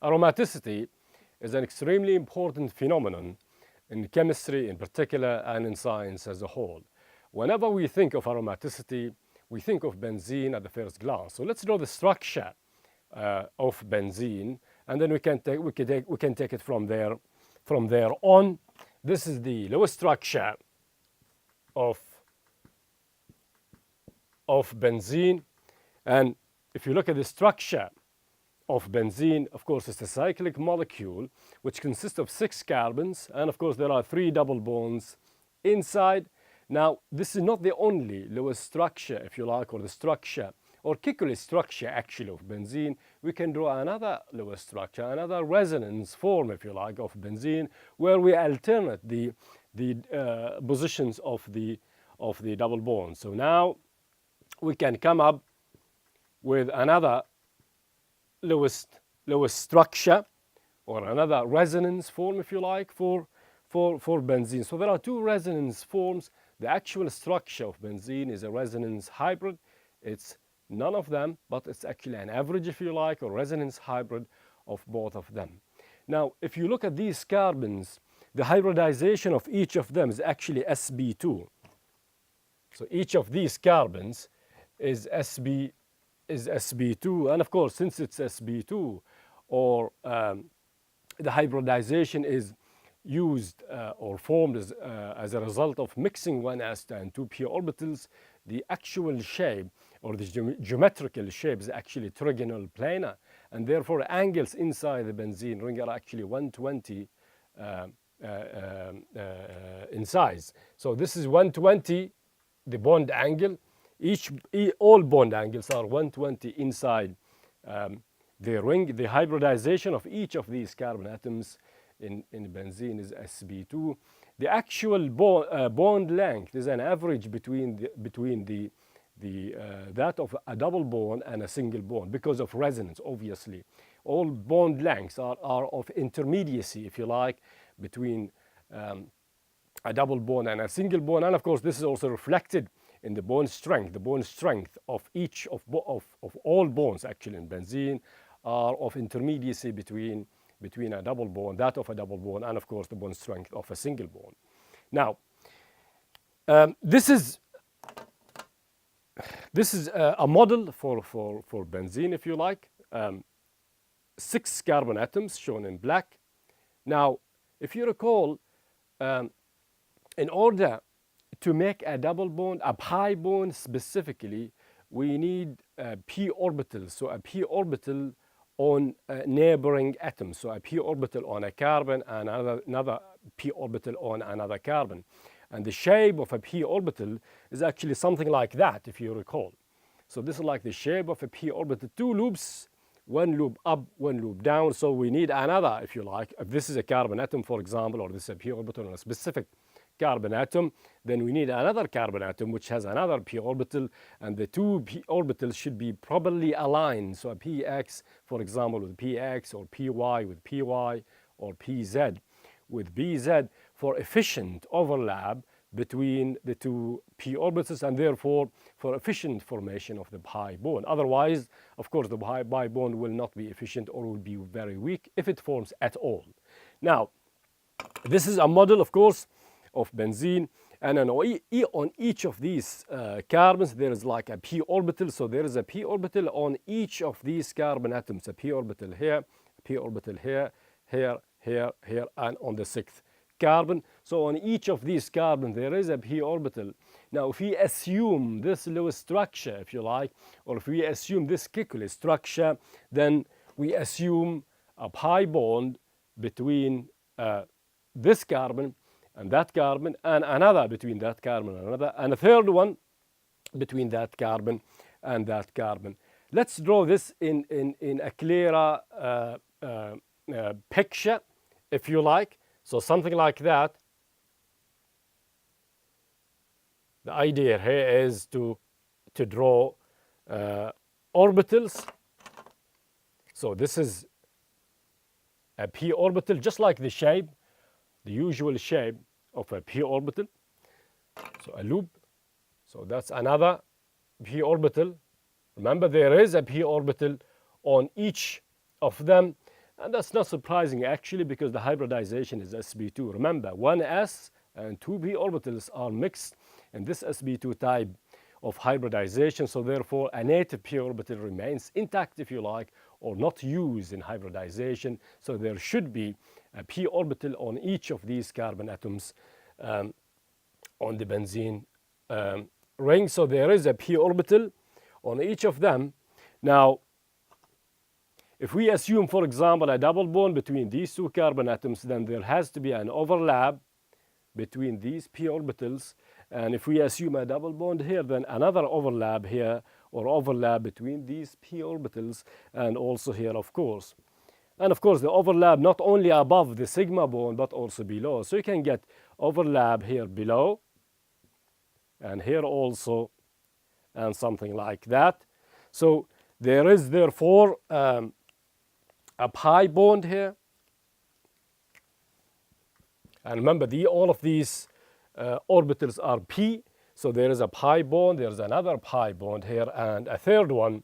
Aromaticity is an extremely important phenomenon in chemistry in particular and in science as a whole. Whenever we think of aromaticity, we think of benzene at the first glance. So let's draw the structure of benzene, and then we can take it from there on. This is the lowest structure of benzene, and if you look at the structure of benzene, of course, it's a cyclic molecule which consists of 6 carbons, and of course there are 3 double bonds inside. Now, this is not the only lowest structure, if you like, or the structure or Kikuly structure actually of benzene. We can draw another lowest structure, another resonance form, if you like, of benzene, where we alternate the positions of the double bonds. So now we can come up with another lowest structure, or another resonance form, if you like, for benzene. So there are 2 resonance forms. The actual structure of benzene is a resonance hybrid. It's none of them, but it's actually an average, if you like, or resonance hybrid of both of them. Now, if you look at these carbons, the hybridization of each of them is actually sp2. So each of these carbons is sp2, and of course, since it's sp2, or the hybridization is used or formed as a result of mixing 1s and 2 p orbitals, the actual shape or the geometrical shape is actually trigonal planar, and therefore angles inside the benzene ring are actually 120 in size. So this is 120, the bond angle. All bond angles are 120 inside the ring. The hybridization of each of these carbon atoms in benzene is sp2. The actual bond length is an average between that of a double bond and a single bond because of resonance. Obviously, all bond lengths are of intermediacy, if you like, between a double bond and a single bond, and of course this is also reflected in the bond strength. The bond strength of each of all bonds actually in benzene are of intermediacy between a double bond, that of a double bond, and of course the bond strength of a single bond. Now, this is a model for benzene, if you like. 6 carbon atoms shown in black. Now, if you recall, in order to make a double bond, a pi bond specifically, we need p orbitals. So a p orbital on neighboring atoms. So a p orbital on a carbon and another p orbital on another carbon. And the shape of a p orbital is actually something like that, if you recall. So this is like the shape of a p orbital, 2 loops, 1 loop up, 1 loop down. So we need another, if you like. If this is a carbon atom, for example, or this is a p orbital on a specific carbon atom, then we need another carbon atom which has another p orbital, and the 2 p orbitals should be properly aligned. So a px, for example, with px, or py with py, or pz with bz, for efficient overlap between the 2 p orbitals, and therefore for efficient formation of the pi bond. Otherwise, of course, the pi bond will not be efficient or will be very weak if it forms at all. Now, this is a model, of course, of benzene, and on each of these carbons there is like a p orbital. So there is a p orbital on each of these carbon atoms, a p orbital here, a p orbital here, here, and on the 6th carbon. So on each of these carbons there is a p orbital. Now, if we assume this lowest structure, if you like, or if we assume this Kikuly structure, then we assume a pi bond between this carbon and that carbon, and another between that carbon and another, and a third one between that carbon and that carbon. Let's draw this in a clearer picture, if you like. So something like that. The idea here is to draw orbitals. So this is a p orbital, just like the shape, the usual shape of a p orbital. So a loop. So that's another p orbital. Remember, there is a p orbital on each of them. And that's not surprising actually, because the hybridization is sp2. Remember, one s and two p orbitals are mixed in this sp2 type of hybridization, so therefore a native p orbital remains intact, if you like, or not used in hybridization. So there should be a p orbital on each of these carbon atoms on the benzene ring. So there is a p orbital on each of them. Now, if we assume, for example, a double bond between these two carbon atoms, then there has to be an overlap between these p orbitals. And if we assume a double bond here, then another overlap here, or overlap between these p orbitals, and also here, of course. And of course, the overlap not only above the sigma bond, but also below. So you can get overlap here below, and here also, and something like that. So there is therefore a pi bond here. And remember, all of these orbitals are p. So there is a pi bond, there's another pi bond here, and a third one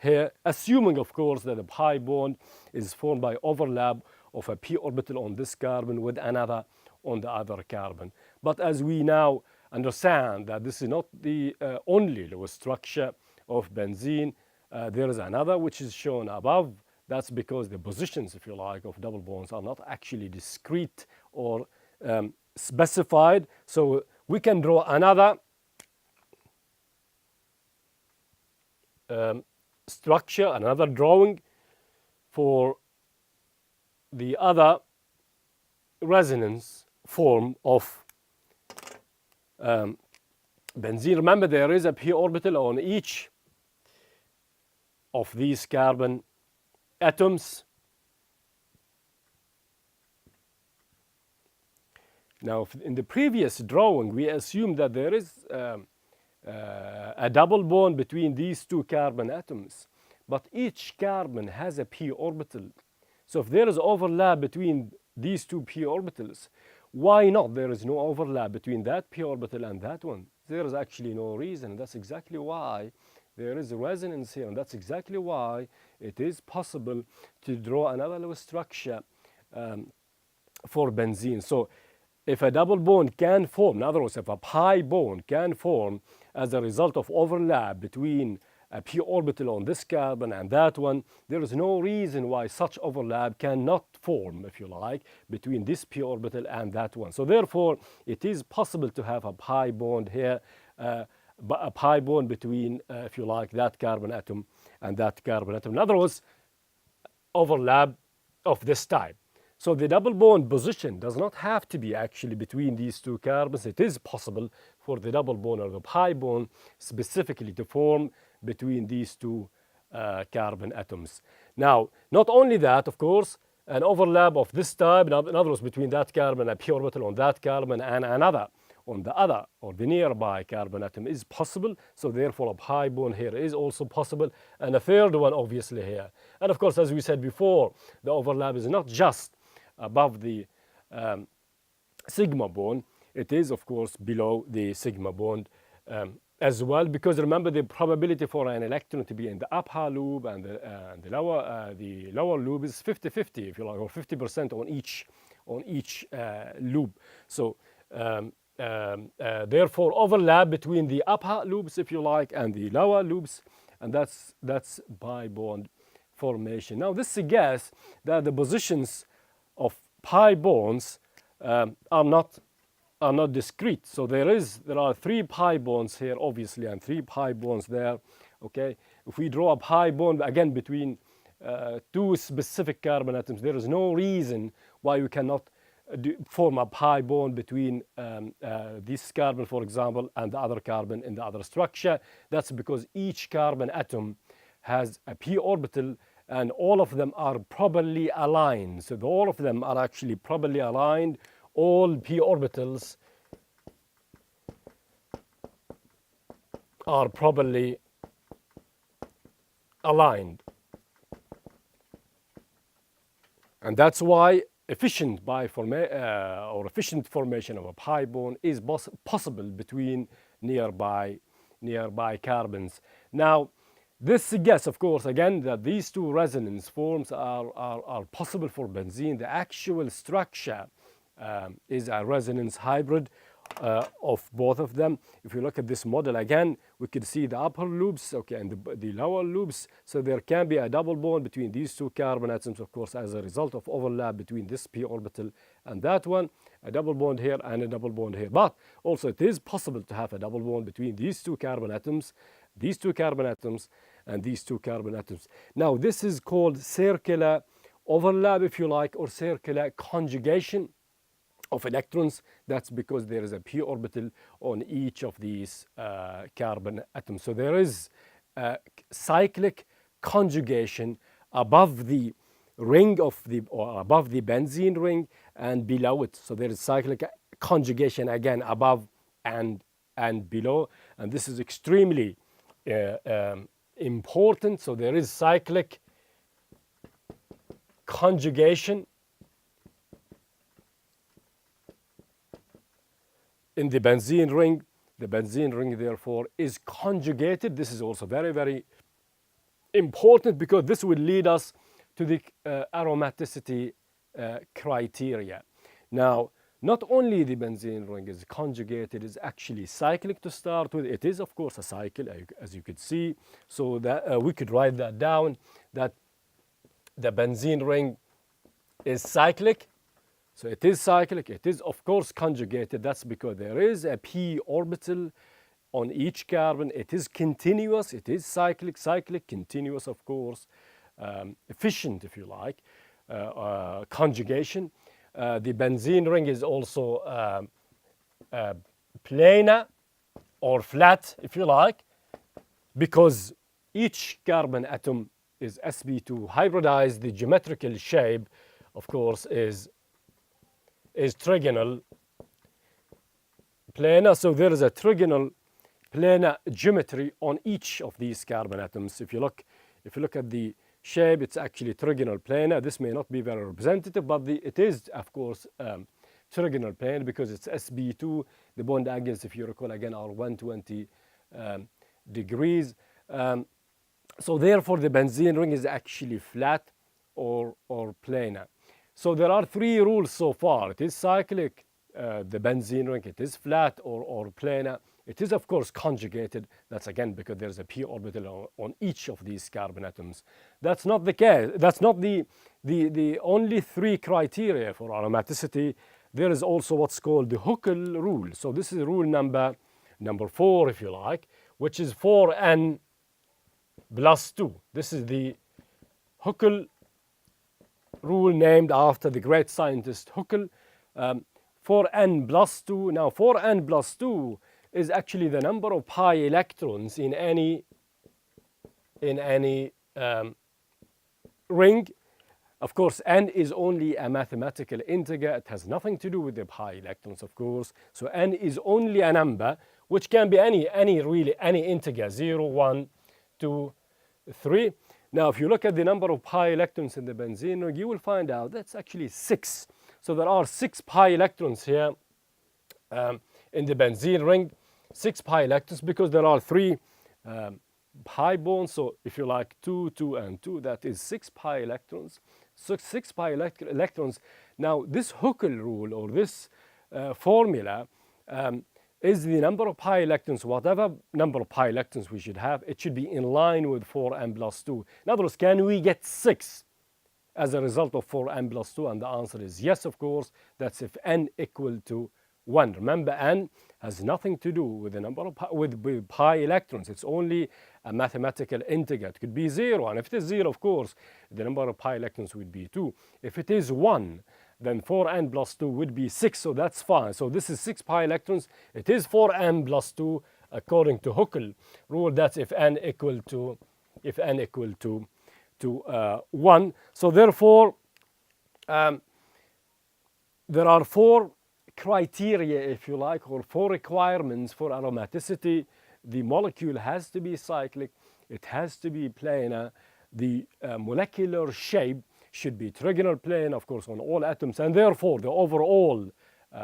here, assuming, of course, that the pi bond is formed by overlap of a p orbital on this carbon with another on the other carbon. But as we now understand that this is not the only Lewis structure of benzene, there is another which is shown above. That's because the positions, if you like, of double bonds are not actually discrete or specified. So we can draw another structure, another drawing for the other resonance form of benzene. Remember, there is a p orbital on each of these carbon atoms. Now, in the previous drawing, we assumed that there is a double bond between these two carbon atoms, but each carbon has a p orbital. So if there is overlap between these two p orbitals, why not there is no overlap between that p orbital and that one? There is actually no reason. That's exactly why there is a resonance here, and that's exactly why it is possible to draw another Lewis structure for benzene. So if a double bond can form, in other words, if a pi bond can form as a result of overlap between a p orbital on this carbon and that one, there is no reason why such overlap cannot form, if you like, between this p orbital and that one. So therefore, it is possible to have a pi bond here, a pi bond between, if you like, that carbon atom and that carbon atom. In other words, overlap of this type. So the double bond position does not have to be actually between these two carbons. It is possible for the double bond or the pi bond specifically to form between these two carbon atoms. Now, not only that, of course, an overlap of this type, in other words, between that carbon, a p orbital on that carbon, and another on the other or the nearby carbon atom is possible. So therefore, a pi bond here is also possible, and a third one obviously here. And of course, as we said before, the overlap is not just above the sigma bond. It is, of course, below the sigma bond as well, because remember, the probability for an electron to be in the upper loop and the lower loop is 50-50, if you like, or 50% on each loop. So therefore, overlap between the upper loops, if you like, and the lower loops, and that's pi bond formation. Now, this suggests that the positions of pi bonds are not discrete. So there are 3 pi bonds here, obviously, and 3 pi bonds there. Okay, if we draw a pi bond again between two specific carbon atoms, there is no reason why we cannot form a pi bond between this carbon, for example, and the other carbon in the other structure. That's because each carbon atom has a p orbital, and all of them are properly aligned. So all of them are actually properly aligned. All p orbitals are properly aligned. And that's why efficient formation of a pi bond is possible between nearby carbons. Now, This suggests, of course, again, that these two resonance forms are possible for benzene. The actual structure is a resonance hybrid of both of them. If you look at this model again, we can see the upper loops, okay, and the lower loops. So there can be a double bond between these two carbon atoms, of course, as a result of overlap between this p orbital and that one. A double bond here and a double bond here. But also it is possible to have a double bond between these two carbon atoms, these two carbon atoms, and these two carbon atoms. Now this is called circular overlap, if you like, or circular conjugation of electrons. That's because there is a p orbital on each of these carbon atoms. So there is cyclic conjugation above the ring of the, or above the benzene ring and below it. So there is cyclic conjugation again above and below, and this is extremely important. So there is cyclic conjugation in the benzene ring. The benzene ring, therefore, is conjugated. This is also very, very important because this will lead us to the aromaticity criteria. Now, not only the benzene ring is conjugated, it is actually cyclic to start with. It is, of course, a cycle, as you could see. So that we could write that down, that the benzene ring is cyclic. So it is cyclic. It is, of course, conjugated. That's because there is a p orbital on each carbon. It is continuous. It is cyclic, continuous, of course, efficient, if you like, conjugation. The benzene ring is also planar or flat, if you like, because each carbon atom is sp2 hybridized. The geometrical shape, of course, is trigonal planar. So there is a trigonal planar geometry on each of these carbon atoms. If you look at the shape, it's actually trigonal planar. This may not be very representative, but it is, of course, trigonal planar because it's sp2. The bond angles, if you recall again, are 120 degrees. So therefore, the benzene ring is actually flat or planar. So there are three rules so far. It is cyclic, the benzene ring. It is flat or planar. It is, of course, conjugated. That's again because there's a p orbital on each of these carbon atoms. That's not the case. That's not the only three criteria for aromaticity. There is also what's called the Huckel rule. So this is rule number 4, if you like, which is 4n plus 2. This is the Huckel rule, named after the great scientist Huckel. 4n plus 2. Now 4n plus 2 is actually the number of pi electrons in any ring. Of course, n is only a mathematical integer. It has nothing to do with the pi electrons, of course. So n is only a number which can be any integer, 0, 1, 2, 3. Now, if you look at the number of pi electrons in the benzene ring, you will find out that's actually 6. So there are 6 pi electrons here in the benzene ring, 6 pi electrons, because there are 3 pi bonds. So if you like 2, 2, and 2, that is 6 pi electrons. So 6 pi electrons. Now, this Huckel rule, or this formula, is the number of pi electrons. Whatever number of pi electrons we should have, it should be in line with 4n plus 2. In other words, can we get 6 as a result of 4n plus 2? And the answer is yes, of course. That's if n equal to 1. Remember, n has nothing to do with the number of with pi electrons. It's only a mathematical integer. It could be 0, and if it is 0, of course, the number of pi electrons would be 2. If it is 1, then 4n plus 2 would be 6, so that's fine. So this is 6 pi electrons. It is 4n plus 2 according to Huckel rule. That's if n equal to 1. So therefore, there are 4 criteria, if you like, or 4 requirements for aromaticity. The molecule has to be cyclic. It has to be planar. The molecular shape should be trigonal plane, of course, on all atoms, and therefore the overall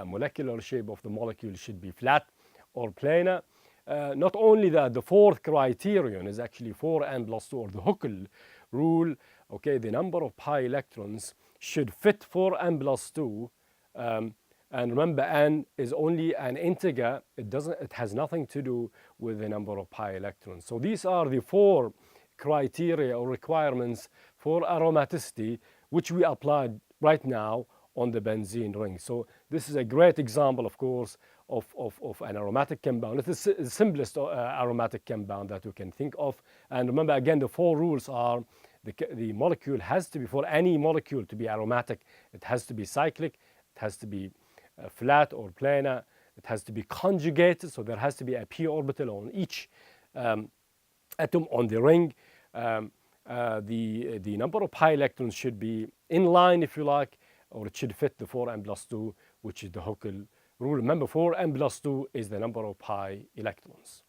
molecular shape of the molecule should be flat or planar. not only that, the fourth criterion is actually 4n plus 2, or the Huckel rule. Okay, the number of pi electrons should fit 4n plus 2. And remember, n is only an integer. It has nothing to do with the number of pi electrons. So these are the 4 criteria or requirements for aromaticity, which we applied right now on the benzene ring. So this is a great example, of course, of an aromatic compound. It's the simplest aromatic compound that we can think of. And remember, again, the 4 rules are the molecule has to be, for any molecule to be aromatic, it has to be cyclic, it has to be flat or planar, it has to be conjugated, so there has to be a p orbital on each atom on the ring. The number of pi electrons should be in line, if you like, or it should fit the 4n plus 2, which is the Huckel rule. Remember, 4n plus 2 is the number of pi electrons.